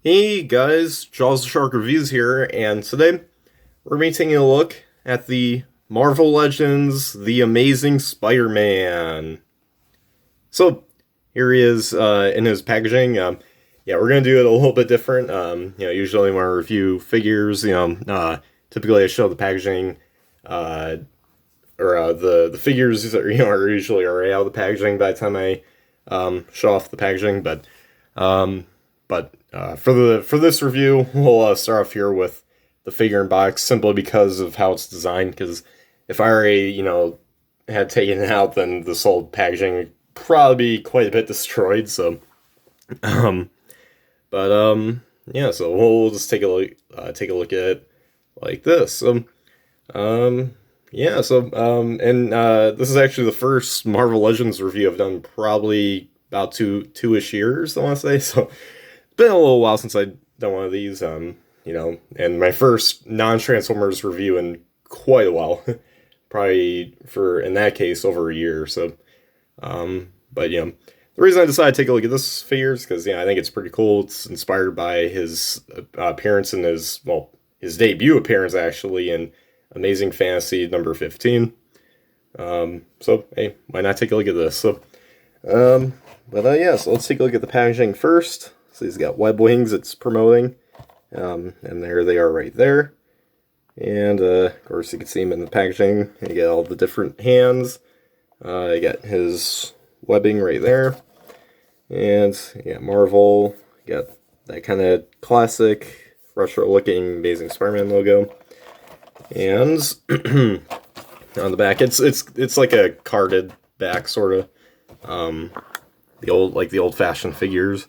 Hey guys, Jaws the Shark Reviews here, and today we're going to be taking a look at the Marvel Legends The Amazing Spider-Man. So, here he is in his packaging. Yeah, we're going to do it a little bit different. Usually when I review figures, typically I show the packaging, the figures are usually already out of the packaging by the time I show off the packaging, for this review, we'll start off here with the figure in box, simply because of how it's designed. Because if I already, had taken it out, then this whole packaging would probably be quite a bit destroyed. So, um, yeah. So we'll just take a look at it like this. Yeah. This is actually the first Marvel Legends review I've done, probably about two-ish years, I want to say. So been a little while since I've done one of these, and my first non-Transformers review in quite a while. Probably for, in that case, over a year. So, the reason I decided to take a look at this figure is because, I think it's pretty cool. It's inspired by his appearance in his debut appearance, actually, in Amazing Fantasy number 15. Hey, why not take a look at this? So let's take a look at the packaging first. So he's got web wings it's promoting, and there they are right there. And of course you can see him in the packaging. You get all the different hands. You got his webbing right there. And you got Marvel. You got that kind of classic retro-looking Amazing Spider-Man logo. And on the back, it's like a carded back, sort of. The old-fashioned figures.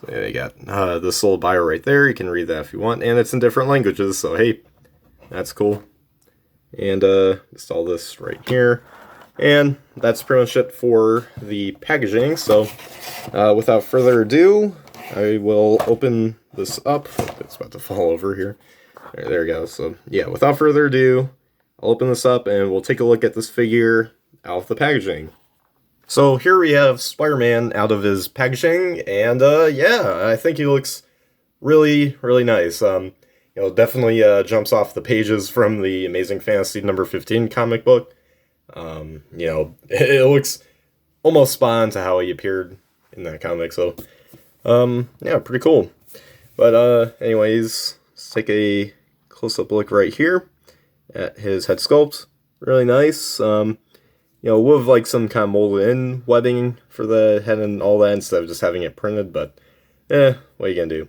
So you got this little bio right there. You can read that if you want, and it's in different languages. So hey, that's cool. And just all this right here, and that's pretty much it for the packaging. So without further ado, I will open this up. It's about to fall over here. There we go. So yeah, without further ado, I'll open this up and we'll take a look at this figure out of the packaging. So here we have Spider-Man out of his packaging, and yeah, I think he looks really, really nice. Definitely jumps off the pages from the Amazing Fantasy number 15 comic book. It looks almost spot on to how he appeared in that comic. So, yeah, pretty cool. But anyways, let's take a close-up look right here at his head sculpt. Really nice. With like some kind of molded in webbing for the head and all that instead of just having it printed, but what are you gonna do?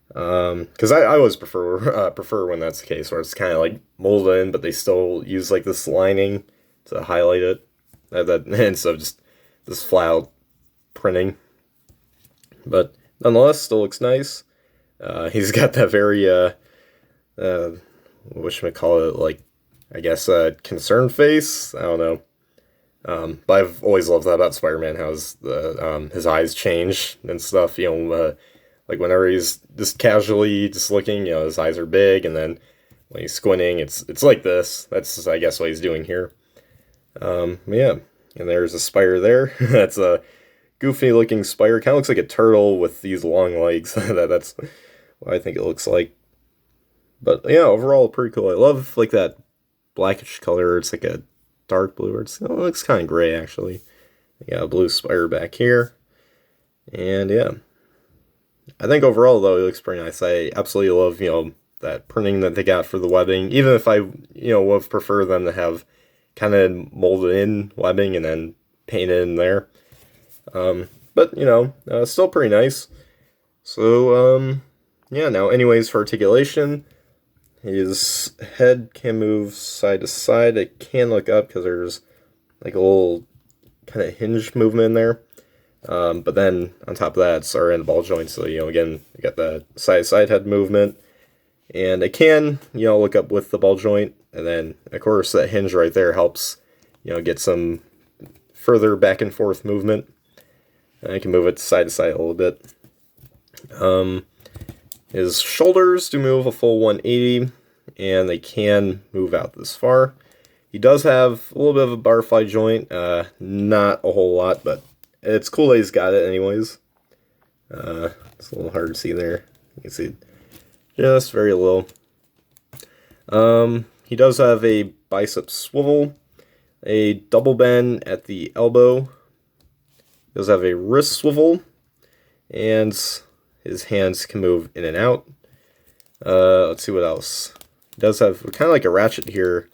Because I always prefer when that's the case, where it's kind of like molded in, but they still use like this lining to highlight it, that instead of just this flat out printing. But nonetheless, still looks nice. He's got that very whatchamacallit, like, I guess concerned face. I don't know. But I've always loved that about Spider-Man, how his eyes change and stuff. Like whenever he's just casually just looking, his eyes are big, and then when he's squinting, it's like this. That's, I guess, what he's doing here. Yeah, and there's a spider there. That's a goofy-looking spider. Kind of looks like a turtle with these long legs. That's what I think it looks like. But yeah, overall, pretty cool. I love like that blackish color. It's like a dark blue, or it looks kind of gray, actually. You got a blue spider back here, and yeah, I think overall though he looks pretty nice. I absolutely love that printing that they got for the webbing, even if I would prefer them to have kind of molded in webbing and then painted in there. But still pretty nice. So yeah, now anyways, for articulation, his head can move side to side. It can look up because there's like a little kind of hinge movement in there. But then on top of that, it's already in the ball joint. So, again, you got the side-to-side head movement. And it can, look up with the ball joint. And then, of course, that hinge right there helps, get some further back and forth movement. And I can move it side to side a little bit. His shoulders do move a full 180, and they can move out this far. He does have a little bit of a barfly joint, not a whole lot, but it's cool that he's got it anyways. It's a little hard to see there. You can see just very low. He does have a bicep swivel, a double bend at the elbow. He does have a wrist swivel, and his hands can move in and out. Let's see what else. He does have kind of like a ratchet here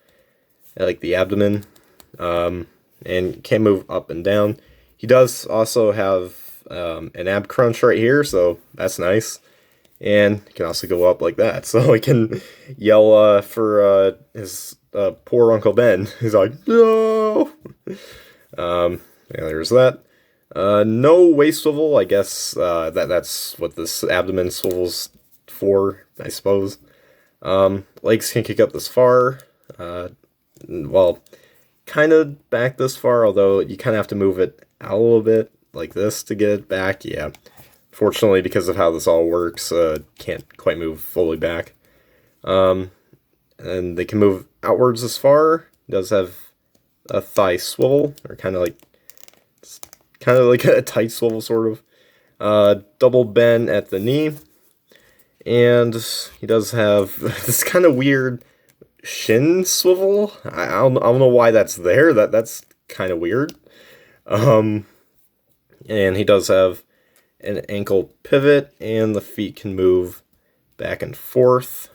at like the abdomen, and can move up and down. He does also have an ab crunch right here, so that's nice. And he can also go up like that, so he can yell for his poor Uncle Ben. He's like, no! Yeah, there's that. No waist swivel, I guess that's what this abdomen swivel's for, I suppose. Legs can kick up this far. Well, kind of back this far, although you kind of have to move it out a little bit, like this, to get it back. Yeah. Fortunately, because of how this all works, can't quite move fully back. And they can move outwards this far. It does have a thigh swivel, or kind of like a tight swivel, sort of. Double bend at the knee. And he does have this kind of weird shin swivel. I don't know why that's there. That's kind of weird. And he does have an ankle pivot, and the feet can move back and forth.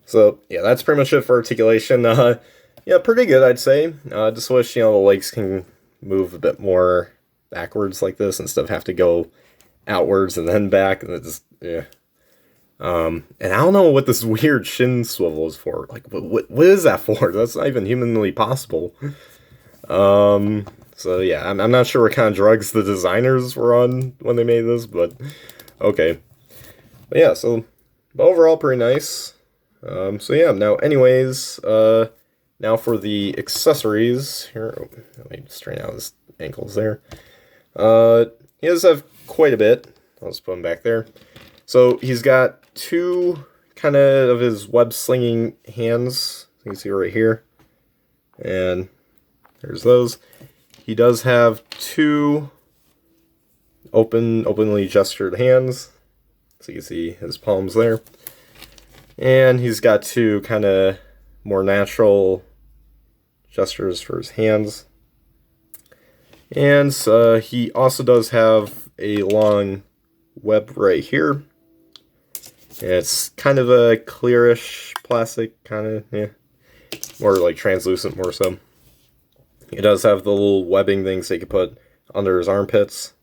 So yeah, that's pretty much it for articulation. Yeah, pretty good, I'd say. Just wish, the legs can move a bit more backwards like this instead of have to go outwards and then back, and it just, yeah. And I don't know what this weird shin swivel is for. Like, what is that for? That's not even humanly possible. So yeah, I'm not sure what kind of drugs the designers were on when they made this, but okay. But yeah, so overall pretty nice. So yeah, now anyways, now for the accessories. Here, let me straighten out his ankles there. He does have quite a bit. I'll just put him back there. So he's got two kind of his web slinging hands. You can see right here. And there's those. He does have two openly gestured hands. So you can see his palms there. And he's got two kind of more natural gestures for his hands. And he also does have a long web right here. And it's kind of a clearish plastic, kind of, yeah. More like translucent, more so. He does have the little webbing things that you can put under his armpits.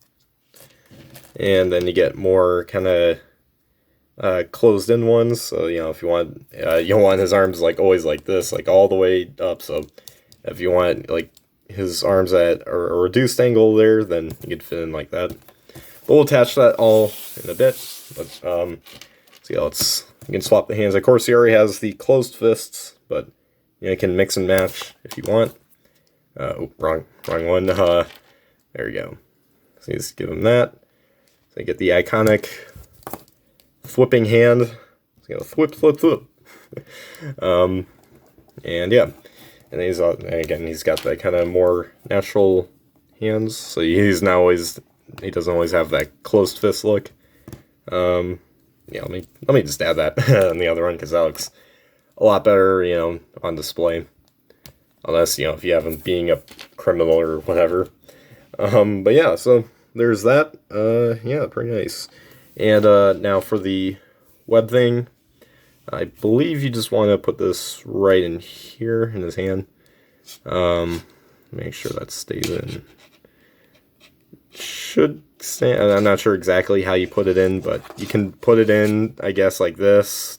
And then you get more kind of closed in ones. So, if you want, you don't want his arms like always like this, like all the way up. So if you want like his arms at a reduced angle there, then you can fit in like that. But we'll attach that all in a bit. But so yeah, you can swap the hands. Of course, he already has the closed fists, but you can mix and match if you want. Wrong one. There we go. So you just give him that. So you get the iconic flipping hand. So flip. And yeah, and he's got that kind of more natural hands. So he doesn't always have that closed fist look. Yeah, let me just add that on the other one because that looks a lot better, on display. Unless, if you have him being a criminal or whatever. But yeah, so there's that. Yeah, pretty nice. And now for the web thing, I believe you just want to put this right in here in his hand. Make sure that stays in. Should stay. I'm not sure exactly how you put it in, but you can put it in, I guess, like this.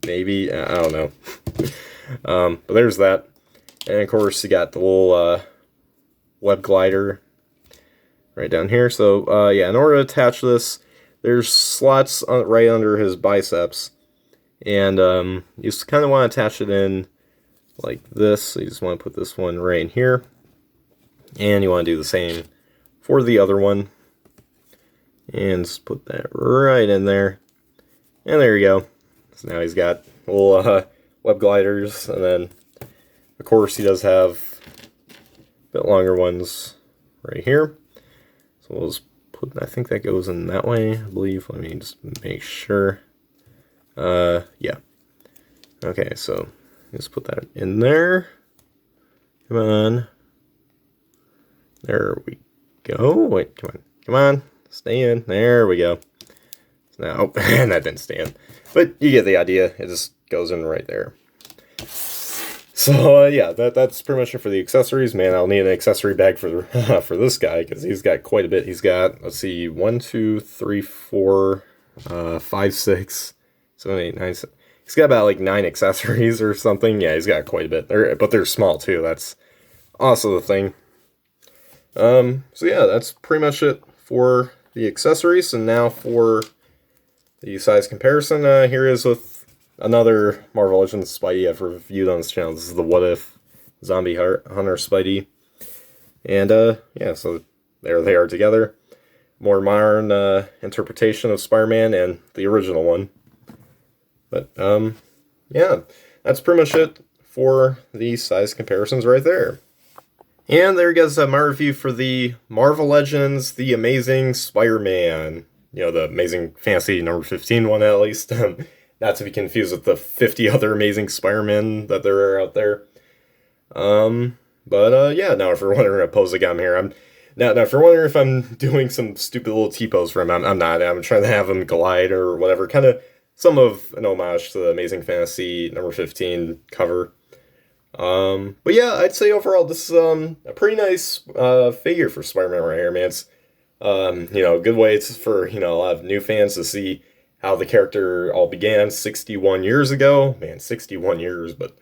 Maybe. I don't know. But there's that. And of course, you got the little web glider right down here. So, yeah, in order to attach this, there's slots right under his biceps. And you just kind of want to attach it in like this. So you just want to put this one right in here. And you want to do the same for the other one. And just put that right in there. And there you go. So now he's got little web gliders. And then, of course, he does have a bit longer ones right here. So we'll just I think that goes in that way, I believe. Let me just make sure. Yeah. Okay, so let's put that in there. Come on. There we go. Wait, come on. Come on. Stay in. There we go. Now, and that didn't stay in. But you get the idea. It just goes in right there. So, yeah, that's pretty much it for the accessories. Man, I'll need an accessory bag for for this guy, because he's got quite a bit. He's got, let's see, 1, 2, 3, 4, 5, 6, 7, 8, 9, 7. He's got about, like, 9 accessories or something. Yeah, he's got quite a bit. But they're small, too. That's also the thing. So, yeah, that's pretty much it for the accessories. And now for the size comparison, here is with another Marvel Legends Spidey I've reviewed on this channel. This is the What If Zombie Hunter Spidey. And, yeah, so there they are together. More modern interpretation of Spider-Man and the original one. But, yeah, that's pretty much it for the size comparisons right there. And there you guys have my review for the Marvel Legends The Amazing Spider-Man. You know, the Amazing Fantasy number 15 one, at least. Not to be confused with the 50 other Amazing Spider-Men that there are out there. Yeah, now if you're wondering what pose I got him here, now if you're wondering if I'm doing some stupid little T-pose for him, I'm not. I'm trying to have him glide or whatever. Kind of some of an homage to the Amazing Fantasy number 15 cover. But yeah, I'd say overall this is a pretty nice figure for Spider-Man right here, man. It's you know, a good way for, you know, a lot of new fans to see how the character all began 61 years ago. Man, 61 years, but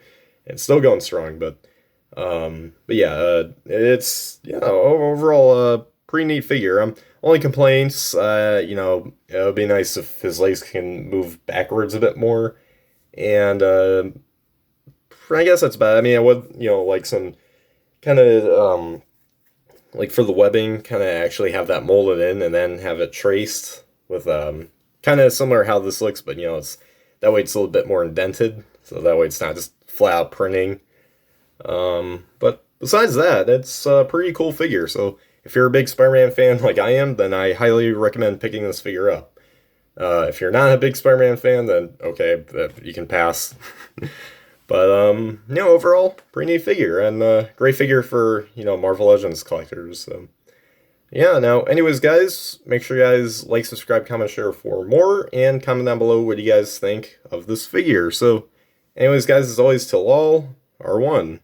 it's still going strong. But yeah, it's, you know, overall a pretty neat figure. Only complaints, you know, it would be nice if his legs can move backwards a bit more. And I guess that's bad. I mean, I would, you know, like some kind of, like for the webbing, kind of actually have that molded in and then have it traced with, kind of similar how this looks, but, you know, it's that way it's a little bit more indented, so that way it's not just flat out printing. But besides that, it's a pretty cool figure, so if you're a big Spider-Man fan like I am, then I highly recommend picking this figure up. If you're not a big Spider-Man fan, then okay, you can pass. But, you know, overall, pretty neat figure, and great figure for, you know, Marvel Legends collectors, so. Yeah, now, anyways, guys, make sure you guys like, subscribe, comment, share for more, and comment down below what you guys think of this figure. So, anyways, guys, as always, till all are one.